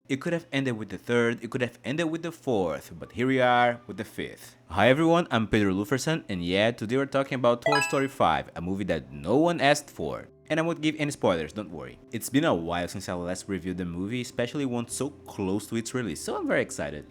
It could have ended with the third, it could have ended with the fourth, but here we are with the fifth. Hi everyone, I'm Pedro Luferson, and yeah, today we're talking about Toy Story 5, a movie that no one asked for. And I won't give any spoilers, don't worry. It's been a while since I last reviewed the movie, especially one so close to its release, so I'm very excited.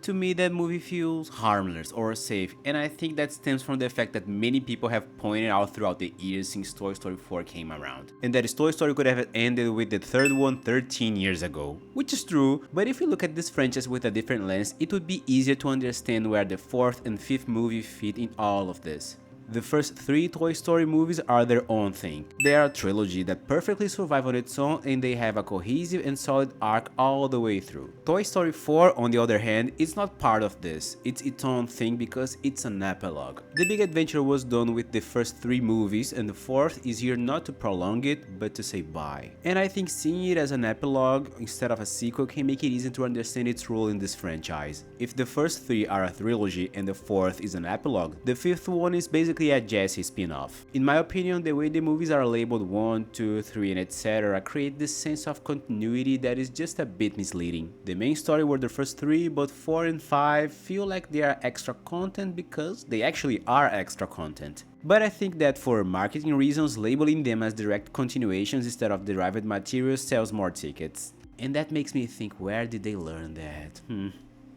To me, that movie feels harmless or safe, and I think that stems from the fact that many people have pointed out throughout the years since Toy Story 4 came around, and that Toy Story could have ended with the third one 13 years ago. Which is true, but if you look at this franchise with a different lens, it would be easier to understand where the fourth and fifth movie fit in all of this. The first three Toy Story movies are their own thing. They are a trilogy that perfectly survive on its own, and they have a cohesive and solid arc all the way through. Toy Story 4, on the other hand, is not part of this. It's its own thing because it's an epilogue. The big adventure was done with the first three movies, and the fourth is here not to prolong it, but to say bye. And I think seeing it as an epilogue instead of a sequel can make it easy to understand its role in this franchise. If the first three are a trilogy and the fourth is an epilogue, the fifth one is basically a Jessie spin-off. In my opinion, the way the movies are labeled 1, 2, 3 and etc. create this sense of continuity that is just a bit misleading. The main story were the first three, but 4 and 5 feel like they are extra content because they actually are extra content. But I think that for marketing reasons, labeling them as direct continuations instead of derived material sells more tickets. And that makes me think, where did they learn that?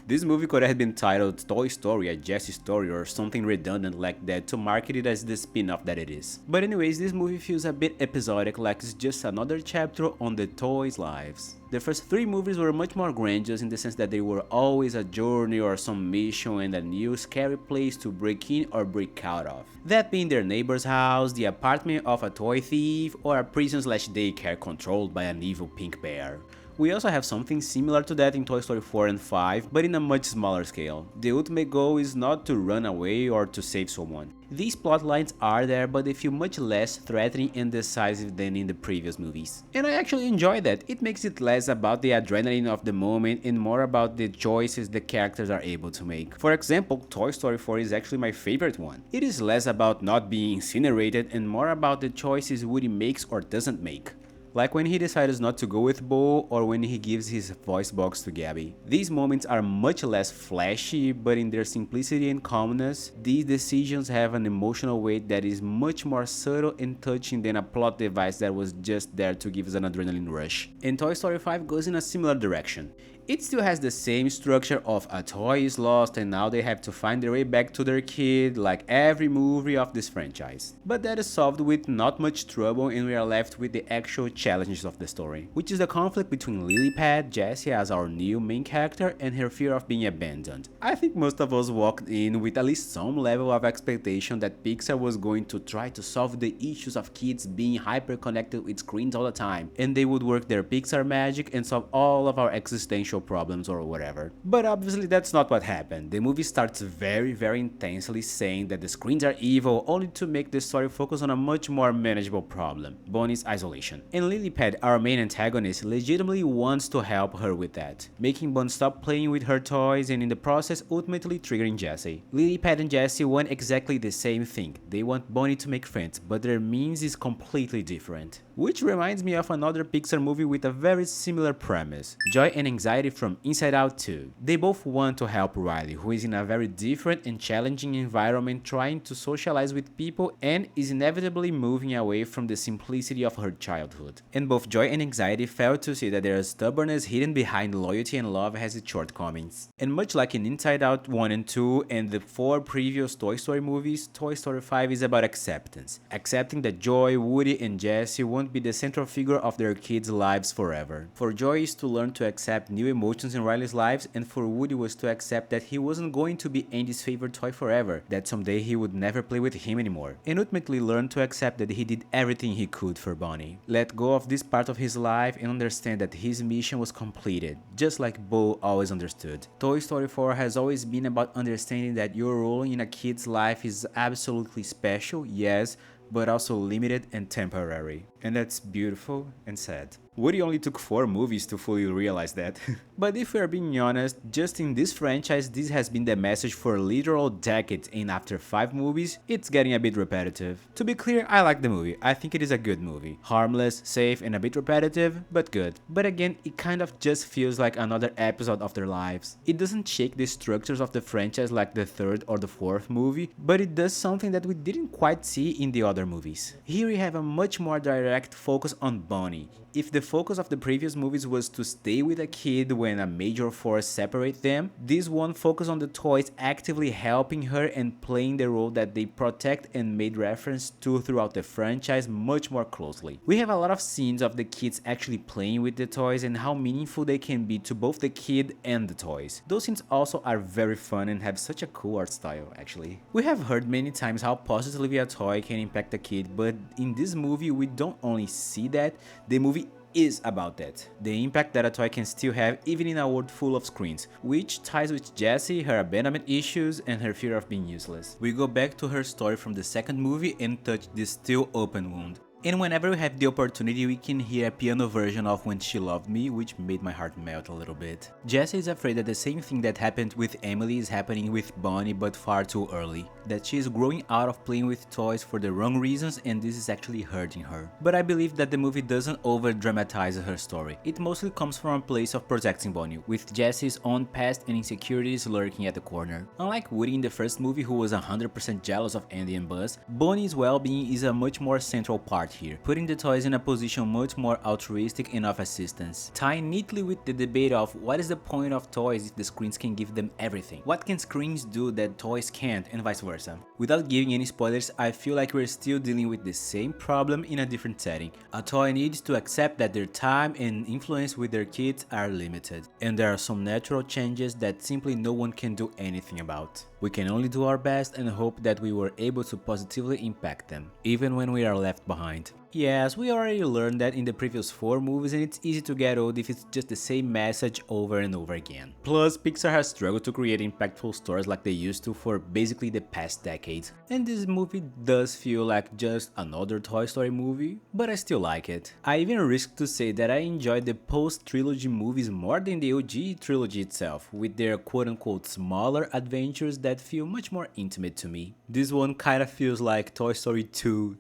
This movie could have been titled Toy Story, a Jessie story or something redundant like that to market it as the spin-off that it is. But anyways, this movie feels a bit episodic, like it's just another chapter on the toys' lives. The first three movies were much more grandiose in the sense that they were always a journey or some mission and a new scary place to break in or break out of. That being their neighbor's house, the apartment of a toy thief, or a prison/daycare controlled by an evil pink bear. We also have something similar to that in Toy Story 4 and 5, but in a much smaller scale. The ultimate goal is not to run away or to save someone. These plot lines are there, but they feel much less threatening and decisive than in the previous movies. And I actually enjoy that. It makes it less about the adrenaline of the moment and more about the choices the characters are able to make. For example, Toy Story 4 is actually my favorite one. It is less about not being incinerated and more about the choices Woody makes or doesn't make. Like when he decides not to go with Bo or when he gives his voice box to Gabby. These moments are much less flashy, but in their simplicity and calmness, these decisions have an emotional weight that is much more subtle and touching than a plot device that was just there to give us an adrenaline rush. And Toy Story 5 goes in a similar direction. It still has the same structure of a toy is lost and now they have to find their way back to their kid, like every movie of this franchise. But that is solved with not much trouble and we are left with the actual challenges of the story, which is the conflict between Lily Pad, Jessie as our new main character, and her fear of being abandoned. I think most of us walked in with at least some level of expectation that Pixar was going to try to solve the issues of kids being hyper connected with screens all the time, and they would work their Pixar magic and solve all of our existential problems or whatever. But obviously that's not what happened. The movie starts very intensely saying that the screens are evil, only to make the story focus on a much more manageable problem, Bonnie's isolation. And Lilypad, our main antagonist, legitimately wants to help her with that, making Bonnie stop playing with her toys and in the process ultimately triggering Jessie. Lilypad and Jessie want exactly the same thing. They want Bonnie to make friends, but their means is completely different. Which reminds me of another Pixar movie with a very similar premise, Joy and Anxiety from Inside Out 2. They both want to help Riley, who is in a very different and challenging environment trying to socialize with people and is inevitably moving away from the simplicity of her childhood. And both Joy and Anxiety fail to see that their stubbornness hidden behind loyalty and love has its shortcomings. And much like in Inside Out 1 and 2 and the 4 previous Toy Story movies, Toy Story 5 is about acceptance. Accepting that Joy, Woody, and Jessie won't be the central figure of their kids' lives forever. For Joy is to learn to accept new emotions in Riley's lives, and for Woody was to accept that he wasn't going to be Andy's favorite toy forever, that someday he would never play with him anymore, and ultimately learn to accept that he did everything he could for Bonnie. Let go of this part of his life and understand that his mission was completed, just like Bo always understood. Toy Story 4 has always been about understanding that your role in a kid's life is absolutely special, yes, but also limited and temporary. And that's beautiful and sad. Woody only took 4 movies to fully realize that. But if we are being honest, just in this franchise this has been the message for literal decades, and after 5 movies, it's getting a bit repetitive. To be clear, I like the movie. I think it is a good movie. Harmless, safe, and a bit repetitive, but good. But again, it kind of just feels like another episode of their lives. It doesn't shake the structures of the franchise like the 3rd or the 4th movie, but it does something that we didn't quite see in the other movies. Here we have a much more direct focus on Bonnie. If the focus of the previous movies was to stay with a kid when a major force separates them, this one focus on the toys actively helping her and playing the role that they protect and made reference to throughout the franchise much more closely. We have a lot of scenes of the kids actually playing with the toys and how meaningful they can be to both the kid and the toys. Those scenes also are very fun and have such a cool art style actually. We have heard many times how positively a toy can impact a kid, but in this movie we don't only see that, the movie is about that. The impact that a toy can still have even in a world full of screens, which ties with Jessie, her abandonment issues, and her fear of being useless. We go back to her story from the 2nd movie and touch this still open wound. And whenever we have the opportunity, we can hear a piano version of When She Loved Me, which made my heart melt a little bit. Jessie is afraid that the same thing that happened with Emily is happening with Bonnie, but far too early. That she is growing out of playing with toys for the wrong reasons, and this is actually hurting her. But I believe that the movie doesn't over-dramatize her story. It mostly comes from a place of protecting Bonnie, with Jessie's own past and insecurities lurking at the corner. Unlike Woody in the 1st movie, who was 100% jealous of Andy and Buzz, Bonnie's well-being is a much more central part here, putting the toys in a position much more altruistic and of assistance, tying neatly with the debate of what is the point of toys if the screens can give them everything. What can screens do that toys can't, and vice versa? Without giving any spoilers, I feel like we're still dealing with the same problem in a different setting. A toy needs to accept that their time and influence with their kids are limited, and there are some natural changes that simply no one can do anything about. We can only do our best and hope that we were able to positively impact them, even when we are left behind. Yes, we already learned that in the previous 4 movies, and it's easy to get old if it's just the same message over and over again. Plus, Pixar has struggled to create impactful stories like they used to for basically the past decades, and this movie does feel like just another Toy Story movie, but I still like it. I even risk to say that I enjoyed the post-trilogy movies more than the OG trilogy itself, with their quote-unquote smaller adventures that feel much more intimate to me. This one kinda feels like Toy Story 2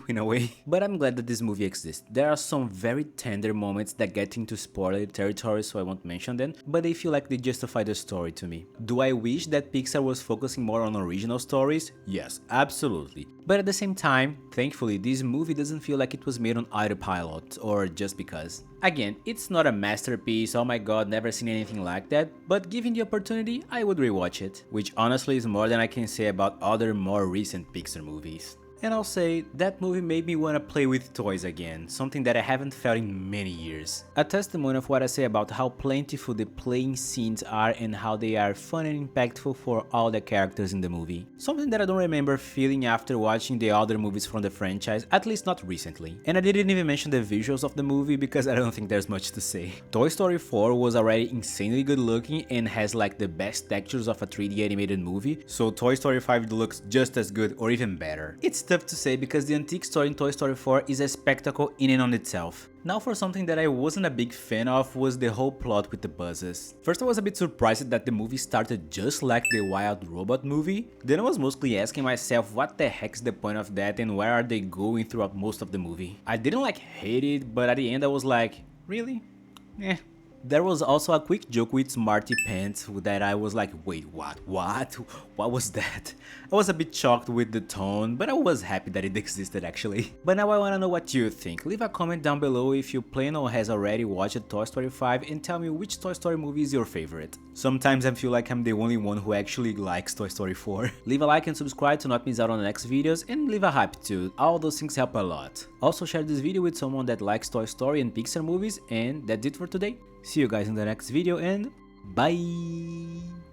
in a way. But I'm glad that this movie exists. There are some very tender moments that get into spoiler territory, so I won't mention them, but they feel like they justify the story to me. Do I wish that Pixar was focusing more on original stories? Yes, absolutely. But at the same time, thankfully, this movie doesn't feel like it was made on autopilot or just because. Again, it's not a masterpiece, oh my god, never seen anything like that, but given the opportunity, I would rewatch it, which honestly is more than I can say about other more recent Pixar movies. And I'll say, that movie made me want to play with toys again, something that I haven't felt in many years. A testimony of what I say about how plentiful the playing scenes are and how they are fun and impactful for all the characters in the movie. Something that I don't remember feeling after watching the other movies from the franchise, at least not recently. And I didn't even mention the visuals of the movie because I don't think there's much to say. Toy Story 4 was already insanely good looking and has like the best textures of a 3D animated movie, so Toy Story 5 looks just as good or even better. It's tough to say because the antique story in Toy Story 4 is a spectacle in and on itself. Now for something that I wasn't a big fan of was the whole plot with the buzzes. First I was a bit surprised that the movie started just like the Wild Robot movie, then I was mostly asking myself what the heck's the point of that and where are they going throughout most of the movie. I didn't like hate it, but at the end I was like, really? Eh. There was also a quick joke with Smarty Pants that I was like, wait, what? What was that? I was a bit shocked with the tone, but I was happy that it existed actually. But now I wanna know what you think. Leave a comment down below if you plan or has already watched Toy Story 5 and tell me which Toy Story movie is your favorite. Sometimes I feel like I'm the only one who actually likes Toy Story 4. Leave a like and subscribe to not miss out on the next videos, and leave a hype too, all those things help a lot. Also share this video with someone that likes Toy Story and Pixar movies, and that's it for today. See you guys in the next video and bye!